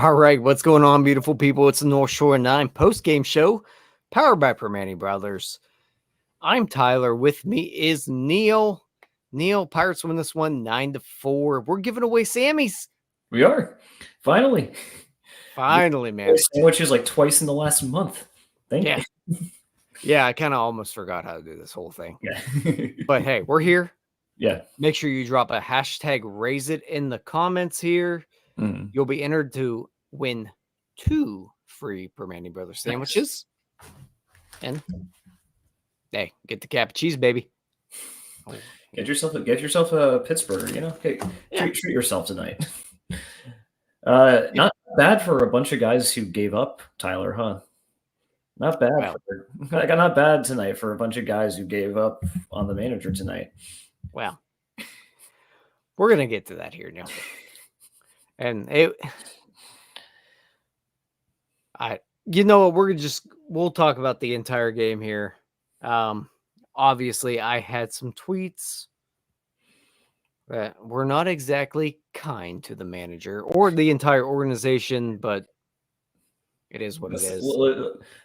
All right, what's going on, beautiful people? It's the North Shore 9 Postgame show, powered by Primanti Brothers. I'm Tyler. With me is Neil. Neil, Pirates win this one 9-4. We're giving away Sammys. We are. Finally, man. Sandwiches like twice in the last month. Thank you. Yeah, I kind of almost forgot how to do this whole thing. Yeah. But hey, we're here. Yeah. Make sure you drop a hashtag raise it in the comments here. You'll be entered to win 2 free Primanti Brothers sandwiches. And hey, get the cap of cheese, baby. Get yourself a Pittsburgh, you know. Okay, treat yourself tonight. Not bad for a bunch of guys who gave up, Tyler, huh? Not bad. Not bad tonight for a bunch of guys who gave up on the manager tonight. Well, we're gonna get to that here now. And you know what? We'll talk about the entire game here. Obviously, I had some tweets that were not exactly kind to the manager or the entire organization, but it is what it is.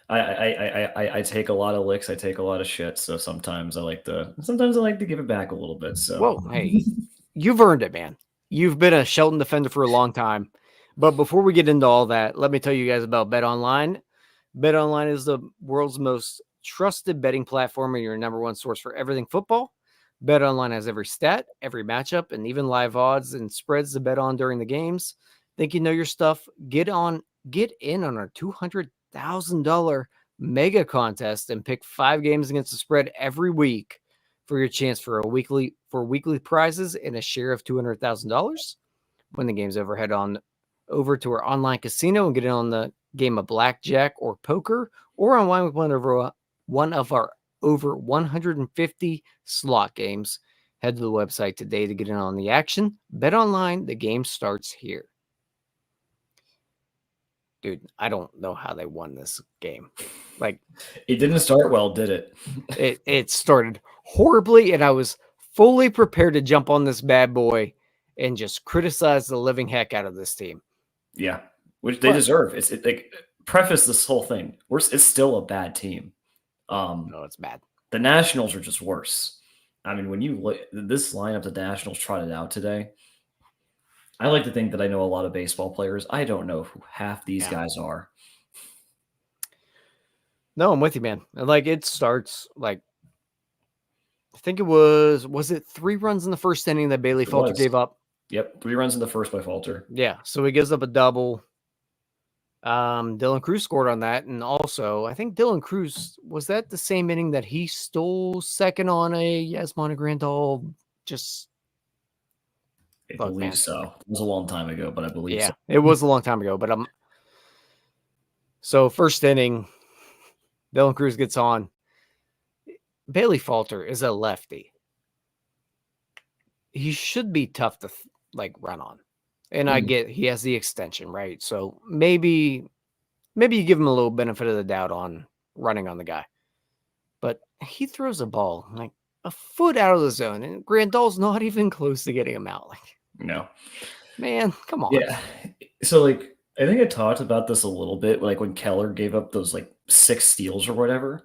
I take a lot of licks. I take a lot of shit. So sometimes I like to give it back a little bit. So, well, hey, you've earned it, man. You've been a Shelton defender for a long time. But before we get into all that, let me tell you guys about BetOnline. BetOnline is the world's most trusted betting platform and your number one source for everything football. BetOnline has every stat, every matchup, and even live odds and spreads to bet on during the games. Think you know your stuff? Get in on our $200,000 mega contest and pick 5 games against the spread every week for your chance for weekly prizes and a share of $200,000. When the game's over, head on over to our online casino and get in on the game of blackjack or poker, or online with one of our over 150 slot games. Head to the website today to get in on the action. Bet online, the game starts here. Dude, I don't know how they won this game. Like, it didn't start well, did it? It started horribly, and I was fully prepared to jump on this bad boy and just criticize the living heck out of this team. Yeah, which they deserve. It's like, preface this whole thing. It's still a bad team. No, it's bad. The Nationals are just worse. I mean, when you look this lineup the Nationals trotted out today, I like to think that I know a lot of baseball players. I don't know who half these guys are. No, I'm with you, man. Like, it starts like, I think it was it 3 runs in the first inning that Bailey Falter gave up? Yep, 3 runs in the first by Falter. Yeah, so he gives up a double. Dylan Cruz scored on that, and also I think Dylan Cruz, was that the same inning that he stole second on a Yasmani Grandal? I believe so. It was a long time ago, but I believe so. It was a long time ago, but so first inning, Dylan Cruz gets on. Bailey Falter is a lefty. He should be tough to run on. And I get he has the extension, right? So maybe you give him a little benefit of the doubt on running on the guy. But he throws a ball like a foot out of the zone, and Grandal's not even close to getting him out. No. Man, come on. Yeah. So, I think I talked about this a little bit, when Keller gave up those 6 steals or whatever.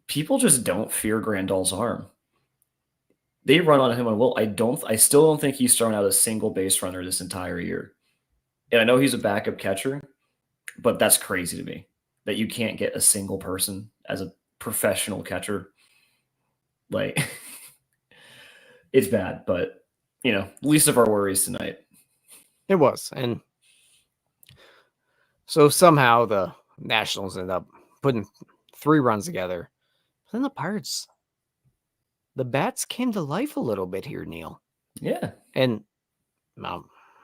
People just don't fear Grandal's arm. They run on him on will. I still don't think he's thrown out a single base runner this entire year. And I know he's a backup catcher, but that's crazy to me that you can't get a single person as a professional catcher. It's bad, but least of our worries tonight. It was. And so somehow the Nationals end up putting 3 runs together. Then the Pirates, the bats came to life a little bit here, Neil. Yeah. And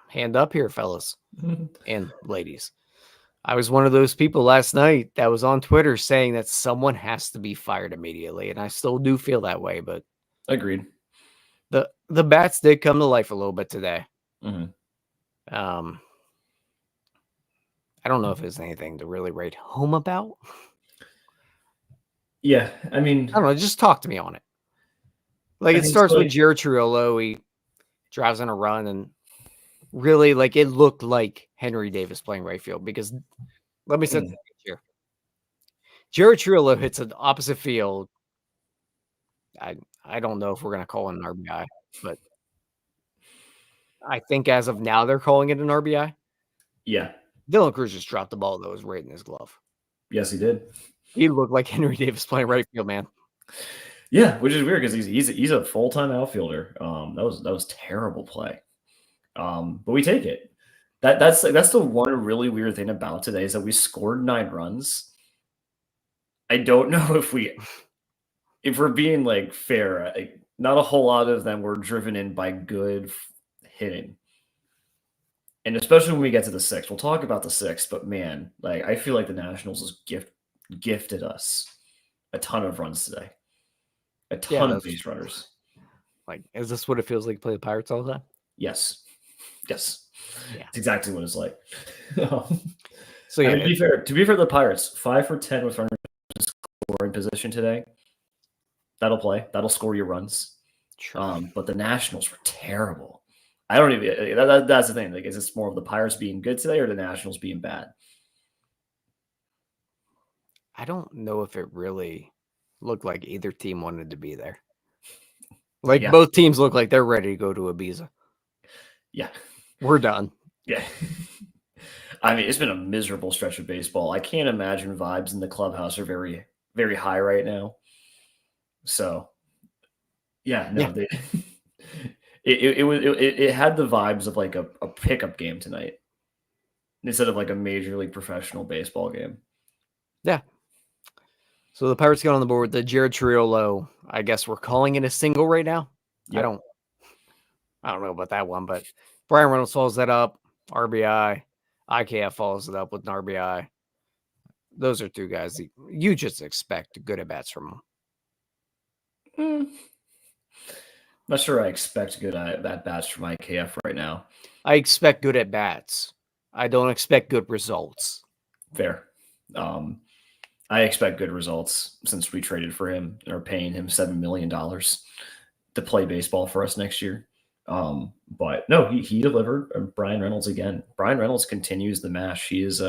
hand up here, fellas and ladies. I was one of those people last night that was on Twitter saying that someone has to be fired immediately. And I still do feel that way, but agreed. The bats did come to life a little bit today. Mm-hmm. I don't know if there's anything to really write home about. Yeah, I mean, I don't know. Just talk to me on it. It starts with Jared Triolo. He drives in a run, and really, like, it looked like Henry Davis playing right field because let me set the stage here. Jared Trillo hits an opposite field. I don't know if we're gonna call it an RBI, but I think as of now they're calling it an RBI. Yeah. Dylan Cruz just dropped the ball that was right in his glove. Yes, he did. He looked like Henry Davis playing right field, man. Yeah, which is weird because he's a full-time outfielder. That was terrible play. But we take it. That's the one really weird thing about today is that we scored 9 runs. I don't know if we're being like fair, not a whole lot of them were driven in by good hitting. And especially when we get to the 6th, we'll talk about the 6th, but man, like I feel like the Nationals has gifted us a ton of runs today. A ton of base runners. Like, is this what it feels like to play the Pirates all the time? Yes. Yes. Yeah. It's exactly what it's like. So yeah, to be fair, the Pirates 5 for 10 with runners in scoring position today. That'll play. That'll score your runs. Sure. But the Nationals were terrible. I don't even. That's the thing. Like, is this more of the Pirates being good today or the Nationals being bad? I don't know if it really looked like either team wanted to be there. Like both teams look like they're ready to go to Ibiza. Yeah, we're done. Yeah. I mean, it's been a miserable stretch of baseball. I can't imagine vibes in the clubhouse are very, very high right now. So, yeah, no, Yeah. it had the vibes of like a pickup game tonight instead of like a major league professional baseball game. Yeah. So the Pirates get on the board with the Jared Trillo. I guess we're calling it a single right now. Yep. I don't know about that one, but Brian Reynolds follows that up. RBI. IKF follows it up with an RBI. Those are 2 guys that you just expect good at bats from them. Not sure I expect good at bats from IKF right now. I expect good at bats. I don't expect good results. Fair. I expect good results since we traded for him and are paying him $7 million to play baseball for us next year. But no, he delivered. Brian Reynolds again. Brian Reynolds continues the mash. He is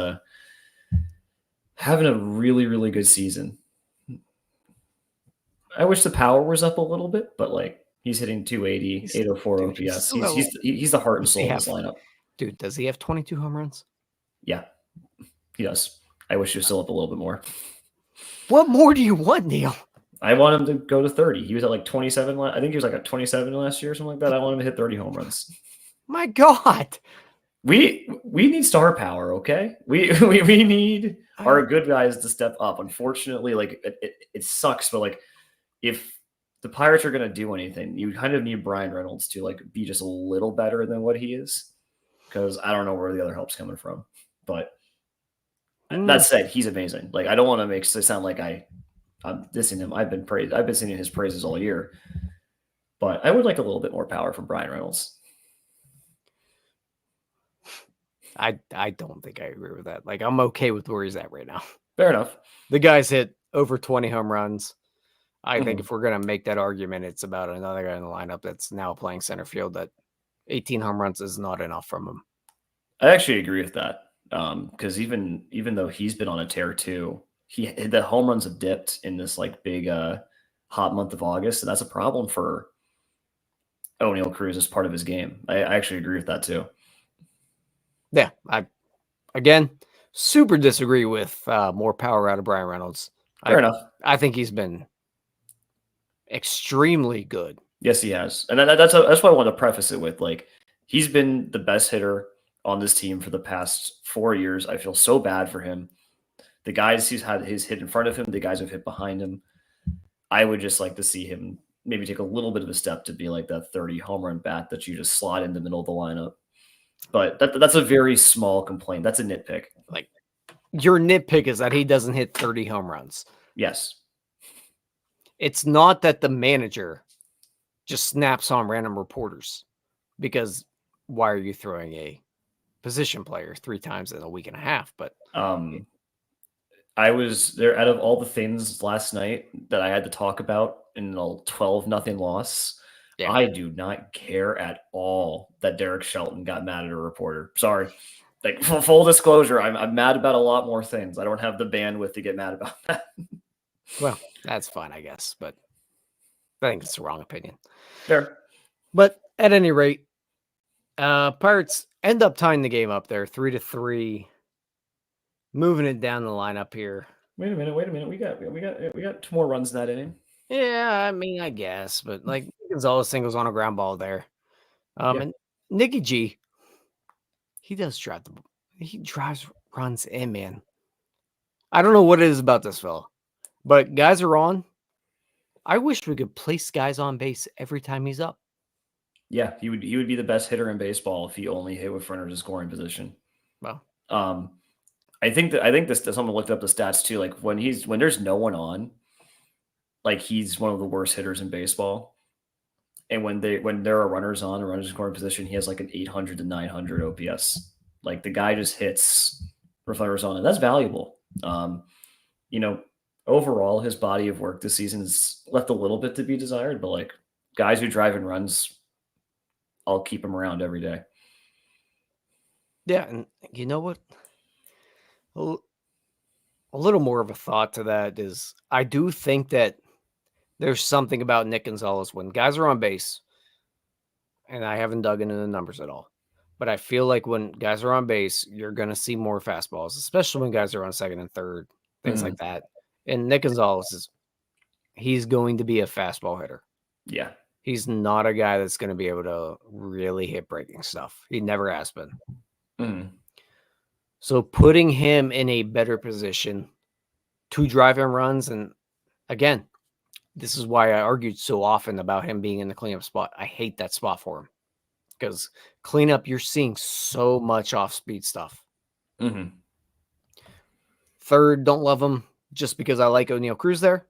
having a really, really good season. I wish the power was up a little bit, but like he's hitting 280, 804 OPS. He's the heart and soul of this lineup. Dude, does he have 22 home runs? Yeah, he does. I wish he was still up a little bit more. What more do you want, Neil? I want him to go to 30. He was at like 27. I think he was like at 27 last year or something like that. I want him to hit 30 home runs. My God. We need star power, okay? We need our good guys to step up. Unfortunately, like it sucks, but like if the Pirates are going to do anything, you kind of need Brian Reynolds to like be just a little better than what he is, because I don't know where the other help's coming from. But that said, he's amazing. Like I don't want to make it sound like I'm dissing him. I've been singing his praises all year, but I would like a little bit more power from Brian Reynolds. I don't think I agree with that. Like I'm okay with where he's at right now. Fair enough. The guy's hit over 20 home runs. I think if we're going to make that argument, it's about another guy in the lineup that's now playing center field that 18 home runs is not enough from him. I actually agree with that. Because even though he's been on a tear too, the home runs have dipped in this like big hot month of August, and that's a problem for O'Neal Cruz as part of his game. I actually agree with that too. Yeah, I again super disagree with more power out of Brian Reynolds. Fair enough. I think he's been extremely good. Yes, he has, and that's why I want to preface it with like he's been the best hitter on this team for the past 4 years. I feel so bad for him. The guys he's had his hit in front of him, the guys who've hit behind him. I would just like to see him maybe take a little bit of a step to be like that 30 home run bat that you just slot in the middle of the lineup. But that's a very small complaint. That's a nitpick. Like your nitpick is that he doesn't hit 30 home runs. Yes. It's not that the manager just snaps on random reporters, because why are you throwing a position player 3 times in a week and a half? But I was there out of all the things last night that I had to talk about in a 12-0 loss. Yeah. I do not care at all that Derek Shelton got mad at a reporter. Sorry. Like, full disclosure, I'm mad about a lot more things. I don't have the bandwidth to get mad about that. Well, that's fine, I guess, but I think it's the wrong opinion. Fair. But at any rate, Pirates end up tying the game up there, 3-3, moving it down the lineup here. Wait a minute. We got 2 more runs in that inning. Yeah, I mean, I guess, but like Gonzales singles on a ground ball there. Yeah. And Nicky G, he drives runs in, man. I don't know what it is about this fella, but guys are on. I wish we could place guys on base every time he's up. Yeah, he would be the best hitter in baseball if he only hit with runners in scoring position. Well, I think this someone looked up the stats too. Like when there's no one on, like he's one of the worst hitters in baseball. And when there are runners on or runners in scoring position, he has like an 800 to 900 OPS. Like the guy just hits with runners on, and that's valuable. Overall, his body of work this season has left a little bit to be desired, but like guys who drive and runs, I'll keep him around every day. yeah, and you know what? A little more of a thought to that is I do think that there's something about Nick Gonzales when guys are on base, and I haven't dug into the numbers at all, but I feel like when guys are on base, you're going to see more fastballs, especially when guys are on second and third, things like that. And Nick Gonzales he's going to be a fastball hitter. Yeah. He's not a guy that's going to be able to really hit breaking stuff. He never has been. So putting him in a better position to drive in runs, and again, this is why I argued so often about him being in the cleanup spot. I hate that spot for him because cleanup, you're seeing so much off-speed stuff. Third, don't love him just because I like O'Neal Cruz there.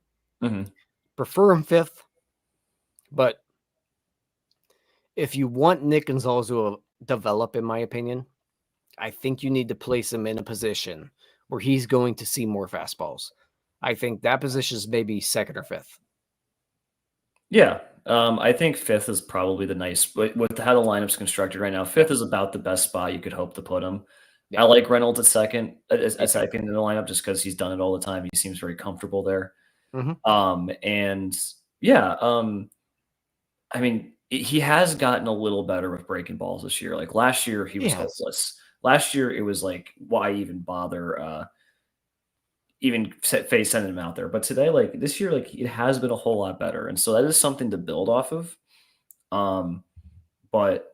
Prefer him fifth. But if you want Nick Gonzales to develop, in my opinion, I think you need to place him in a position where he's going to see more fastballs. I think that position is maybe second or fifth. Yeah. I think fifth is probably the nice, with how the lineup's constructed right now, fifth is about the best spot you could hope to put him. Yeah. I like Reynolds at second in the lineup just because he's done it all the time. He seems very comfortable there. And yeah, I mean, he has gotten a little better with breaking balls this year. Like last year, he was hopeless. Last year, it was like, why even bother even sending him out there? But today, like this year, like it has been a whole lot better. And so that is something to build off of. But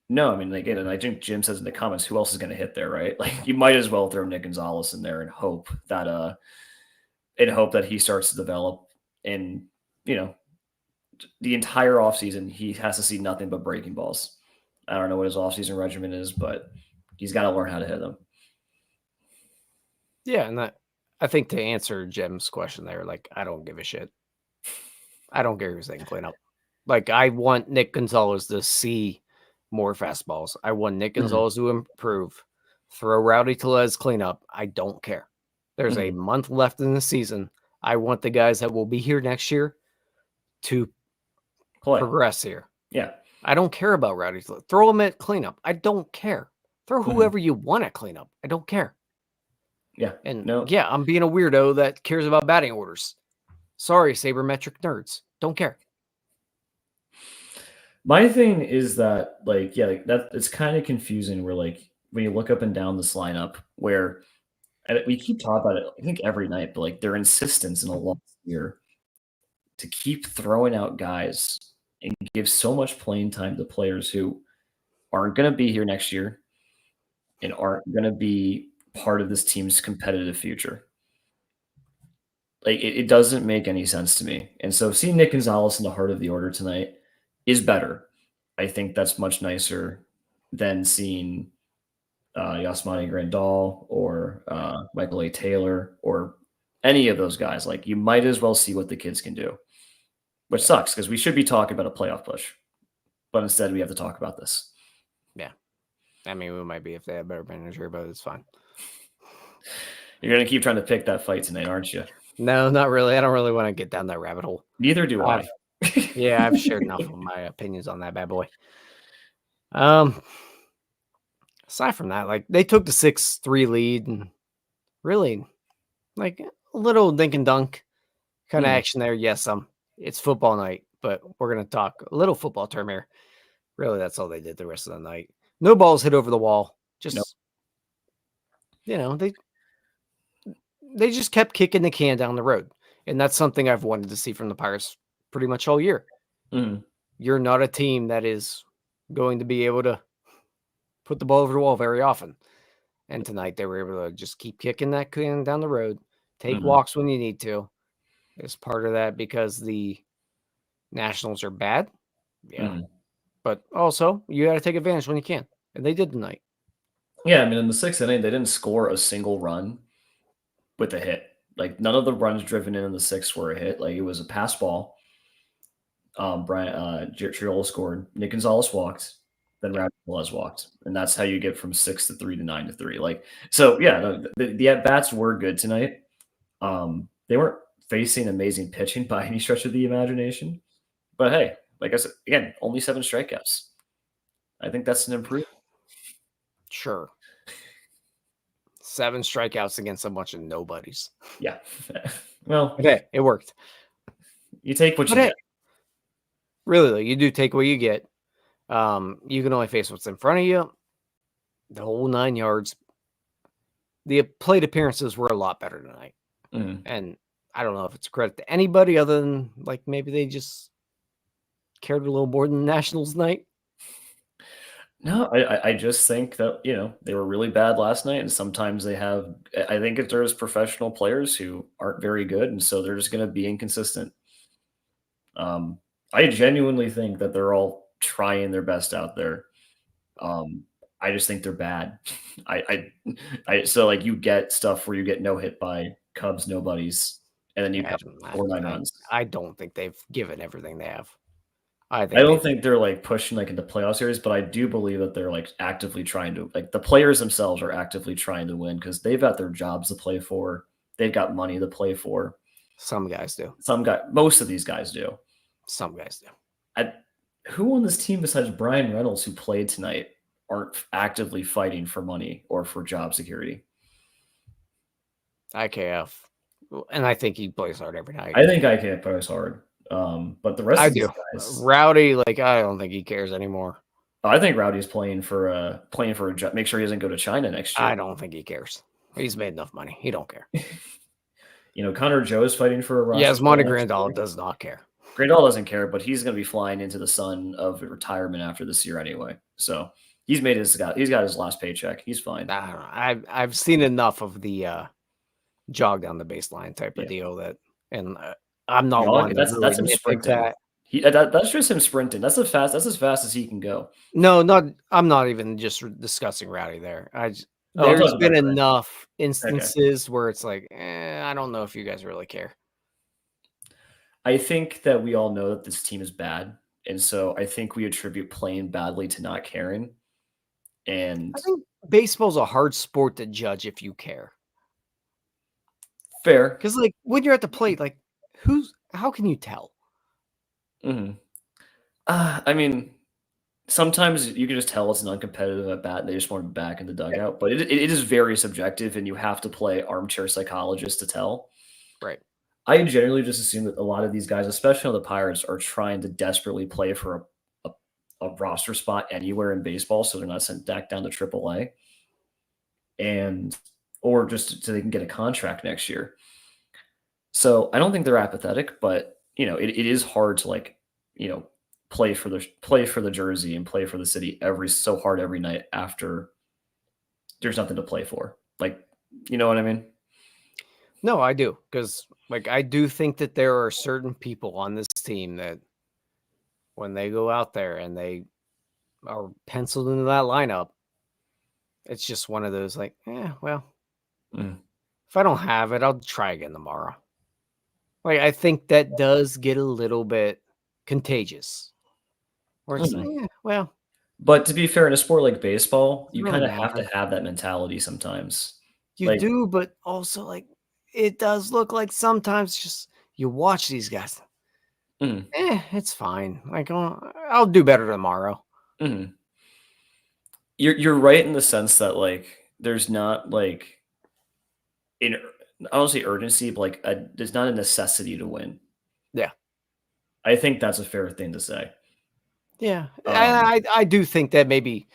no, I mean, again, and I think Jim says in the comments, who else is going to hit there, right? Like you might as well throw Nick Gonzales in there and hope that he starts to develop. And, the entire offseason, he has to see nothing but breaking balls. I don't know what his offseason regimen is, but he's got to learn how to hit them. Yeah, and I think to answer Jim's question there, like, I don't give a shit. I don't care who's they can clean up. Like, I want Nick Gonzales to see more fastballs. I want Nick Gonzales to improve. Throw Rowdy Tellez clean up. I don't care. There's a month left in the season. I want the guys that will be here next year to progress here. Yeah. I don't care about Rowdy Tellez. Throw him at cleanup. I don't care. Throw whoever you want at cleanup. I don't care. Yeah. And yeah, I'm being a weirdo that cares about batting orders. Sorry, sabermetric nerds. Don't care. My thing is that, like, yeah, like that it's kind of confusing where, like, when you look up and down this lineup, where we keep talking about it, I think every night, but like their insistence in the last year to keep throwing out guys and give so much playing time to players who aren't going to be here next year and aren't going to be part of this team's competitive future. Like it doesn't make any sense to me. And so seeing Nick Gonzales in the heart of the order tonight is better. I think that's much nicer than seeing Yasmani Grandal or Michael A. Taylor or any of those guys. Like you might as well see what the kids can do, which sucks because we should be talking about a playoff push, but instead we have to talk about this. Yeah. I mean, we might be if they have a better manager, but it's fine. You're going to keep trying to pick that fight tonight, aren't you? No, not really. I don't really want to get down that rabbit hole. Neither do I. Yeah, I've shared enough of my opinions on that bad boy. Um, aside from that, like they took the 6-3 lead and really like a little dink and dunk kind of Mhm. action there. Yes, it's football night, but we're gonna talk a little football term here. Really, that's all they did the rest of the night. No balls hit over the wall. Nope. Just they just kept kicking the can down the road, and that's something I've wanted to see from the Pirates pretty much all year. Mhm. You're not a team that is going to be able to put the ball over the wall very often. And tonight they were able to just keep kicking that can down the road, take Mhm. walks when you need to. It's part of that because the Nationals are bad. Yeah. Mhm. But also you got to take advantage when you can. And they did tonight. Yeah, I mean, in the 6th inning, they didn't score a single run with a hit. Like, none of the runs driven in the 6th were a hit. Like, it was a pass ball. Chirolo scored. Nick Gonzales walked. Then Yeah. Rowdy Velez walked. And that's how you get from 6-3 to 9-3. Like, so yeah, the at-bats were good tonight. They weren't facing amazing pitching by any stretch of the imagination. But hey, like I said, again, only 7 strikeouts. I think that's an improvement. Sure. 7 strikeouts against a bunch of nobodies. Yeah. Well, But hey, it worked. you take what But you hey, get. really, though, you do take what you get. You can only face what's in front of you. The whole 9 yards. The plate appearances were a lot better tonight. Mhm. And I don't know if it's a credit to anybody other than like maybe they just cared a little more than the Nationals night. No, I just think that, they were really bad last night, and sometimes they have I think if there's professional players who aren't very good, and so they're just gonna be inconsistent. Um, I genuinely think that they're all trying their best out there. Um, I just think they're bad. So, like, you get stuff where you get no hit by Cubs nobodies, and then you Yeah, got 4 9 I, runs. I don't think they've given everything they have. I I think don't they've think they're, like, pushing, like, into playoff series, but I do believe that they're, like, actively trying to like, the players themselves are actively trying to win because 'cause they've got their jobs to play for. They've got money to play for. some guys do. Most of these guys do. Some guys do. I Who on this team besides Brian Reynolds, who played tonight, aren't actively fighting for money or for job security? IKF. And I think he plays hard every night. I think I can't push hard, but the rest I of these do. guys Rowdy, like I don't think he cares anymore. I think Rowdy's playing for a job make sure he doesn't go to China next year. I don't think he cares. He's made enough money. He don't care. Connor Joe's fighting for a roster Yes, Monte spot next Grandal year. does not care. Grandal doesn't care, but he's going to be flying into the sun of retirement after this year anyway. So he's got his last paycheck. He's fine. I don't know. I've seen enough of the jog down the baseline type of Yeah, deal and I'm not jog. one to That's really him nitpick sprinting. that. That's just him sprinting. That's as fast as he can go. No, not. I'm not even just discussing Rowdy there. Oh, I'm There's talking about been Grandal. enough Okay. instances where it's like, I don't know if you guys really care. I think that we all know that this team is bad, and so I think we attribute playing badly to not caring. And I think baseball's a hard sport to judge if you care, fair. because like when you're at the plate, like how can you tell? Mhm. I mean, sometimes you can just tell it's an uncompetitive at bat, and they just want to be back in the dugout, but it is very subjective, and you have to play armchair psychologist to tell. Right. I generally just assume that a lot of these guys, especially on the Pirates, are trying to desperately play for a roster spot anywhere in baseball, so they're not sent back down to AAA, and or just so they can get a contract next year. So I don't think they're apathetic, but it is hard to you know play for the jersey and play for the city so hard every night after there's nothing to play for. Like, you know what I mean? No, I do, because like I do think that there are certain people on this team that when they go out there and they are penciled into that lineup, it's just one of those like, well, Mm. if I don't have it, I'll try again tomorrow. Like I think that does get a little bit contagious. Where it's like, Mm. well, But to be fair, in a sport like baseball, doesn't you really kind of have to matter. have that mentality sometimes. You Like, do, but also like it does look like sometimes just you watch these guys. Mhm. It's fine. Like, I'll do better tomorrow. Mhm. You're right in the sense that, like, there's not, like, an I don't say urgency, but, like, there's not a necessity to win. Yeah. I think that's a fair thing to say. Yeah. Um I do think that maybe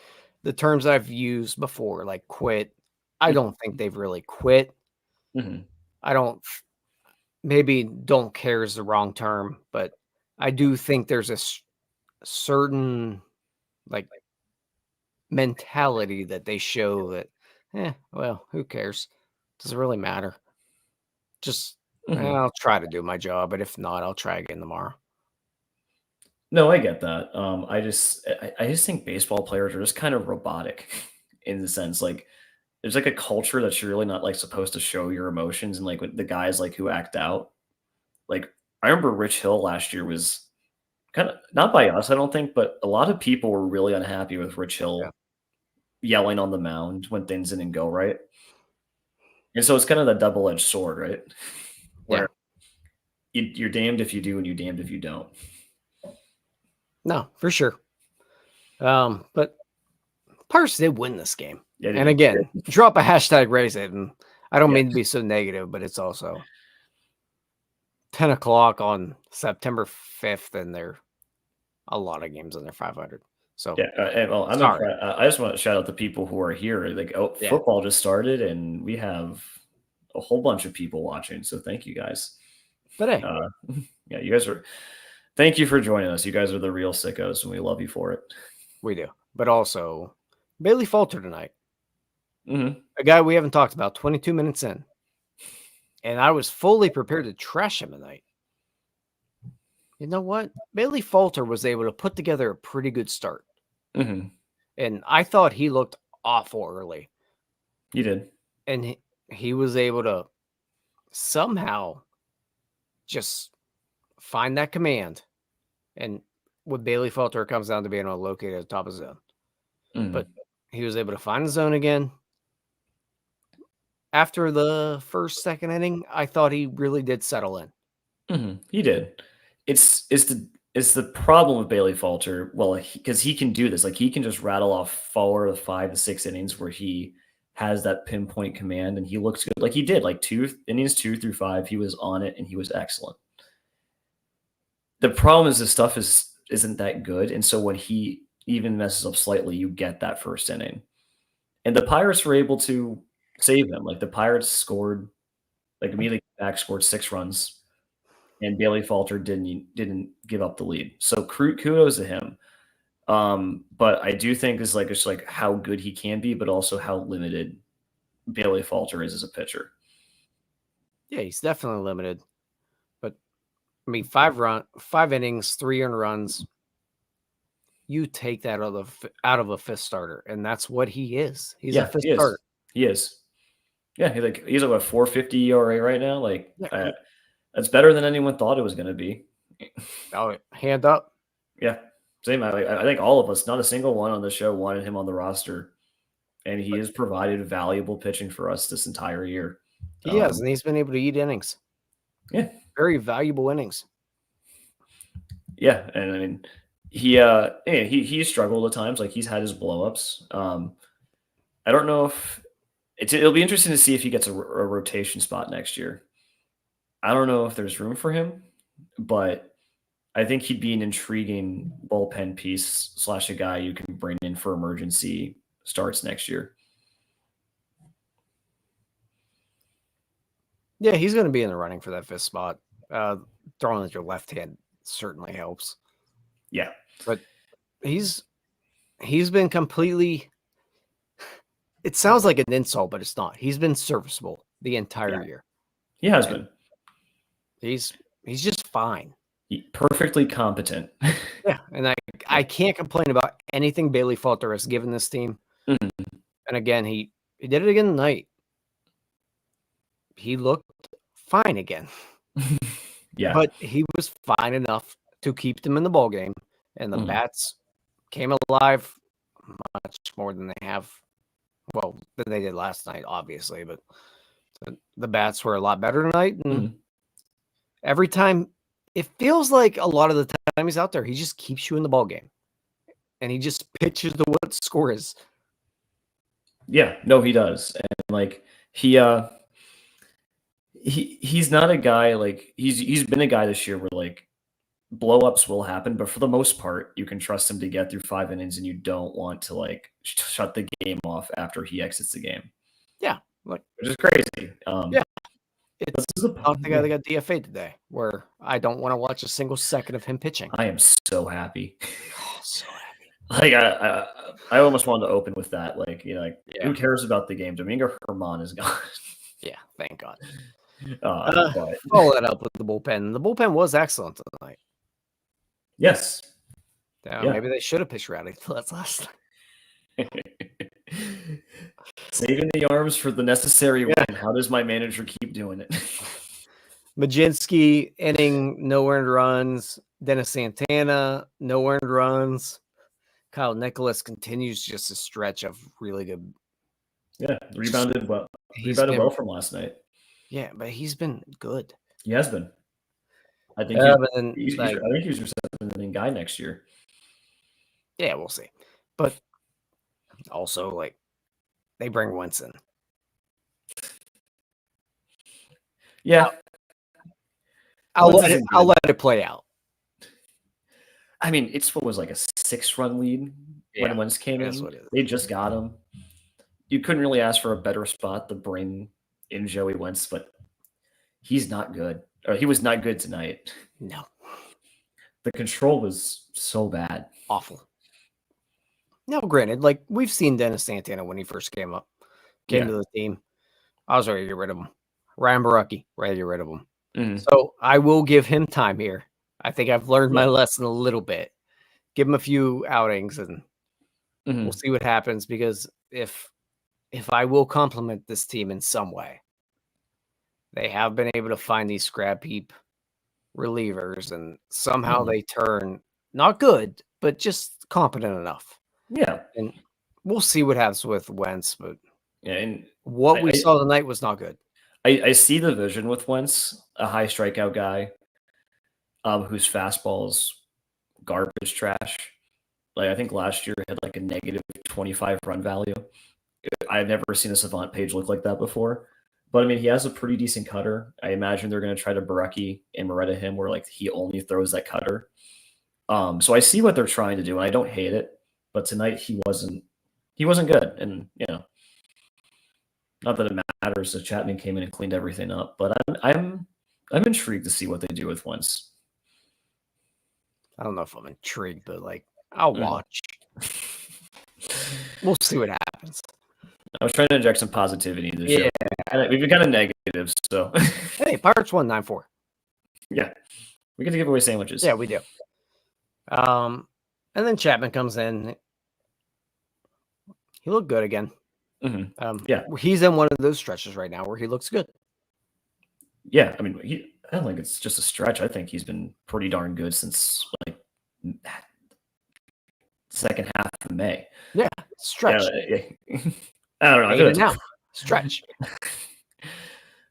the terms I've used before, like quit, I mm, don't think they've really quit. mhm, I don't, maybe don't care is the wrong term, but I do think there's a certain like mentality that they show that, well, who cares? Does it really matter? Just, mhm. I'll try to do my job, but if not, I'll try again tomorrow. No, I get that. I just think baseball players are just kind of robotic in the sense, like, there's, like, a culture that you're really not, like, supposed to show your emotions and, like, with the guys, like, who act out. Like, I remember Rich Hill last year was kinda not by us, I don't think, but a lot of people were really unhappy with Rich Yeah. Hill yelling on the mound when things didn't go right. And so it's kind of the double-edged sword, right? Yeah. Where you're damned if you do and you're damned if you don't. No, for sure. But Pirates did win this game. Yeah, And they again, did. drop a hashtag raise it. And I don't Yeah. mean to be so negative, but it's also 10 o'clock on September 5th, and there are a lot of games in there 500. So Yeah, and well, I'm sorry. impressed. I just wanna shout out the people who are here, like, oh, Yeah. football just started, and we have a whole bunch of people watching, so thank you guys. But hey, Uh, yeah, you guys are thank you for joining us. You guys are the real sickos, and we love you for it. we do. But also, Bailey Falter tonight, Mhm. a guy we haven't talked about, 22 minutes in. And I was fully prepared to trash him tonight. You know what? Bailey Falter was able to put together a pretty good start. Mhm. And I thought he looked awful early. You did. And he was able to somehow just find that command. And with Bailey Falter, it comes down to being able to locate at the top of the zone. Mhm. But he was able to find the zone again. After the first, second inning, I thought he really did settle in. Mhm. He did. It's the problem with Bailey Falter. Well, because he can do this. Like he can just rattle off 4 to 5 to 6 innings where he has that pinpoint command and he looks good. Like he did. Like 2 innings 2 through 5, he was on it and he was excellent. The problem is this stuff isn't that good, and so when he even messes up slightly, you get that first inning. And the Pirates were able to save them. Like the Pirates scored, like immediately back scored 6 runs and Bailey Falter didn't give up the lead. So kudos to him. But I do think is like it's like how good he can be, but also how limited Bailey Falter is as a pitcher. Yeah, he's definitely limited. But I mean, 5 innings, 3 earned runs. You take that out of a fifth starter, and that's what he is. He's a Yeah, fifth he is. starter. He is. Yeah, he's like a 4.50 ERA right now. Like Yeah. that's better than anyone thought it was going to be. Oh, hand up. Yeah, same. I think all of us, not a single one on the show, wanted him on the roster, and he But has provided valuable pitching for us this entire year. he has, and he's been able to eat innings. Yeah, Very valuable innings. yeah, and I mean, he struggled at times. Like he's had his blowups. I don't know if it'll be interesting to see if he gets a rotation spot next year. I don't know if there's room for him, but I think he'd be an intriguing bullpen piece slash a guy you can bring in for emergency starts next year. Yeah, he's going to be in the running for that fifth spot. Throwing with your left hand certainly helps. Yeah, But he's been completely. It sounds like an insult, but it's not. He's been serviceable the entire yeah, year, he has and been. he's just fine. Perfectly competent. Yeah, and Yeah. I can't complain about anything Bailey Falter has given this team. Mhm. And again, he did it again tonight. He looked fine again, Yeah. but he was fine enough to keep them in the ball game, and the Mhm. bats came alive much more than they have. Well, than they did last night, obviously, but the bats were a lot better tonight. And Mhm. every time it feels like a lot of the time he's out there, he just keeps you in the ball game, and he just pitches to what the score is. Yeah, no, he does, and like he's not a guy like he's been a guy this year where like blow-ups will happen, but for the most part, you can trust him to get through 5 innings, and you don't want to like shut the game off after he exits the game. Yeah, like which is crazy. Yeah. It's this is not the guy that got DFA'd today, where I don't want to watch a single second of him pitching. I am so happy. Oh, so happy. Like I almost wanted to open with that. Like, you know, like Yeah. who cares about the game? Domingo Germán is gone. Yeah, thank God. But Follow that up with the bullpen. The bullpen was excellent tonight. yes. Yeah. Maybe they should have pitched Rowdy last night. Saving the arms for the necessary win. How does my manager keep doing it? Majinski inning, no earned runs. Dennis Santana, no earned runs. Kyle Nicholas continues just a stretch of really good. Yeah, rebounded well. Rebounded well from last night. Yeah, but he's been good. He has been. I think he's your 7th inning guy next year. Yeah, we'll see. But also, like, they bring Wentz in. Yeah. I'll let it play out. I mean, it's what was like a 6-run lead when Wentz came in. They just got him. You couldn't really ask for a better spot to bring in Joey Wentz, but he's not good. Or he was not good tonight. No. The control was so bad. Awful. Now, granted, like we've seen Dennis Santana when he first came to the team. I was ready to get rid of him. Ryan Baracchi, ready to get rid of him. Mm-hmm. So I will give him time here. I think I've learned my lesson a little bit. Give him a few outings, and we'll see what happens. Because if I will compliment this team in some way, they have been able to find these scrap heap relievers, and somehow they turn not good, but just competent enough. Yeah, and we'll see what happens with Wentz. But and what we saw tonight was not good. I see the vision with Wentz, a high strikeout guy, whose fastball is garbage trash. Like I think last year had like a negative 25 run value. I've never seen a Savant page look like that before. But I mean, he has a pretty decent cutter. I imagine they're going to try to Baracchi and Moretta him, where like he only throws that cutter. So I see what they're trying to do, and I don't hate it. But tonight he wasn't good, and you know, not that it matters. So Chapman came in and cleaned everything up, but I'm intrigued to see what they do with Wentz. I don't know if I'm intrigued, but like I'll watch. We'll see what happens. I was trying to inject some positivity into the show. We've been kind of negative, so. Hey, Pirates won 9-4. Yeah, we get to give away sandwiches. Yeah, we do. And then Chapman comes in. He looked good again. He's in one of those stretches right now where he looks good. Yeah, I mean, I don't think it's just a stretch. I think he's been pretty darn good since like second half of May. Yeah, stretch. I don't know. Even now, stretch.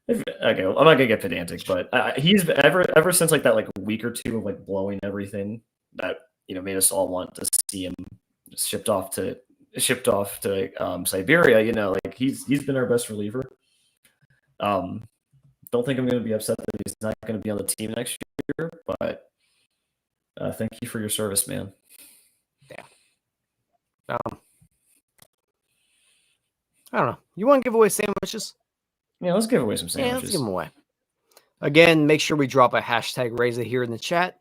Okay, well, I'm not gonna get pedantic, but he's ever since like that like week or two of like blowing everything that made us all want to see him shipped off to Siberia. Like he's been our best reliever. Don't think I'm going to be upset that he's not going to be on the team next year, but thank you for your service, man. Yeah. I don't know. You want to give away sandwiches? Yeah, let's give away some sandwiches. Yeah, let's give them away. Again, make sure we drop a hashtag raise it here in the chat.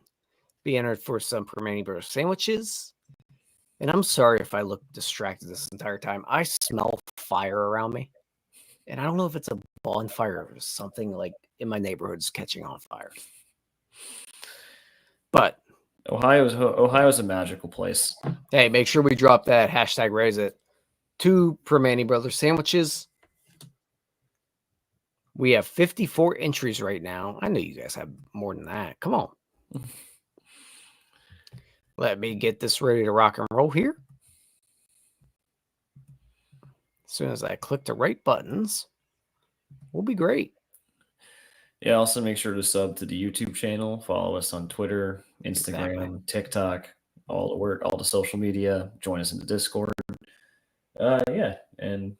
Be entered for some Primanti Brothers sandwiches. And I'm sorry if I look distracted this entire time. I smell fire around me. And I don't know if it's a bonfire or something like in my neighborhood's catching on fire. But Ohio's a magical place. Hey, make sure we drop that hashtag raise it. 2 Primanti Brothers sandwiches. We have 54 entries right now. I know you guys have more than that. Come on. Let me get this ready to rock and roll here. As soon as I click the right buttons, we'll be great. Yeah, also make sure to sub to the YouTube channel. Follow us on Twitter, Instagram, Exactly. TikTok, all the social media. Join us in the Discord. Yeah, and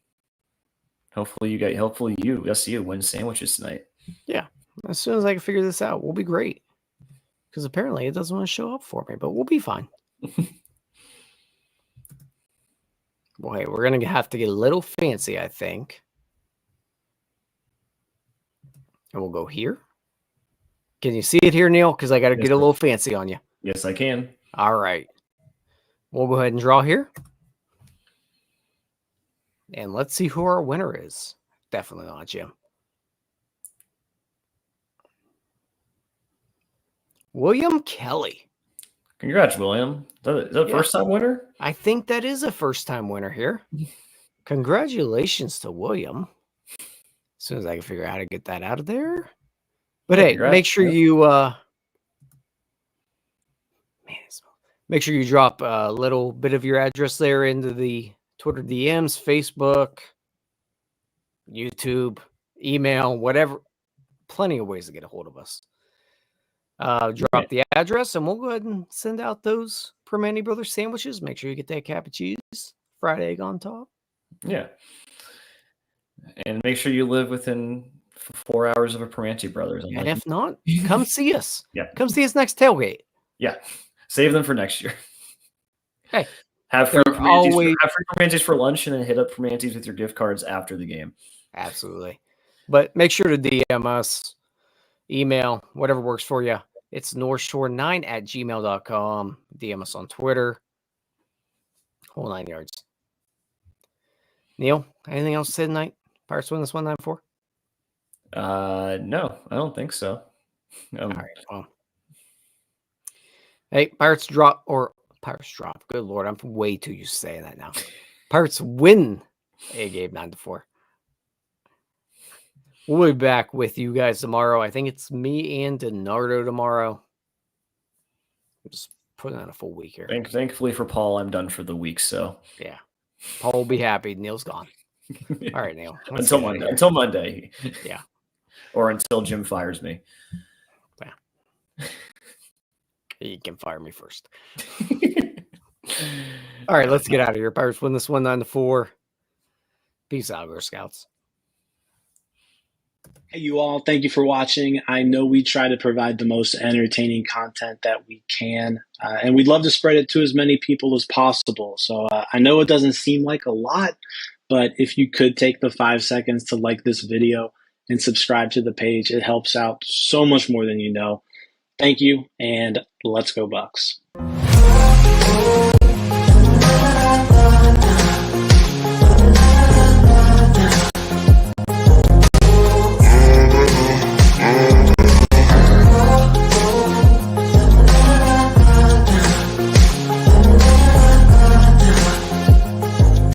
hopefully you win sandwiches tonight. Yeah. As soon as I can figure this out, we'll be great. Because apparently it doesn't want to show up for me, but we'll be fine. Well, hey, we're going to have to get a little fancy, I think. And we'll go here. Can you see it here, Neil? Because I got to get a little fancy on you. Yes, I can. All right. We'll go ahead and draw here. And let's see who our winner is. Definitely not Jim. William Kelly. Congrats, William. Is that a first-time winner? I think that is a first-time winner here. Congratulations to William. As soon as I can figure out how to get that out of there. But hey, make sure you make sure you drop a little bit of your address there into the Twitter DMs, Facebook, YouTube, email, whatever. Plenty of ways to get a hold of us. Drop the address, and we'll go ahead and send out those Primanti Brothers sandwiches. Make sure you get that cap and cheese, fried egg on top. Yeah. And make sure you live within 4 hours of a Primanti Brothers. And if not, come see us. Yeah. Come see us next tailgate. Yeah. Save them for next year. Hey. Have free Primantis for lunch, and then hit up Primantis with your gift cards after the game. Absolutely. But make sure to DM us, email, whatever works for you. It's northshore9@gmail.com. DM us on Twitter. Whole 9 yards. Neil, anything else to say tonight? Pirates win this 1-9-4? No, I don't think so. All right. Well. Hey, Pirates drop. Good Lord, I'm way too used to saying that now. Pirates win a game 9-4. We'll be back with you guys tomorrow. I think it's me and Donardo tomorrow. We're just putting on a full week here. Thankfully for Paul, I'm done for the week. So yeah, Paul will be happy. Neil's gone. All right, Neil. Until Monday. Until Monday. Yeah. Or until Jim fires me. Yeah. You can fire me first. All right, let's get out of here. Pirates win this 1-9-4. Peace out, Girl Scouts. Hey, you all. Thank you for watching. I know we try to provide the most entertaining content that we can, and we'd love to spread it to as many people as possible. So I know it doesn't seem like a lot, but if you could take the 5 seconds to like this video and subscribe to the page, it helps out so much more than you know. Thank you, and let's go Bucks.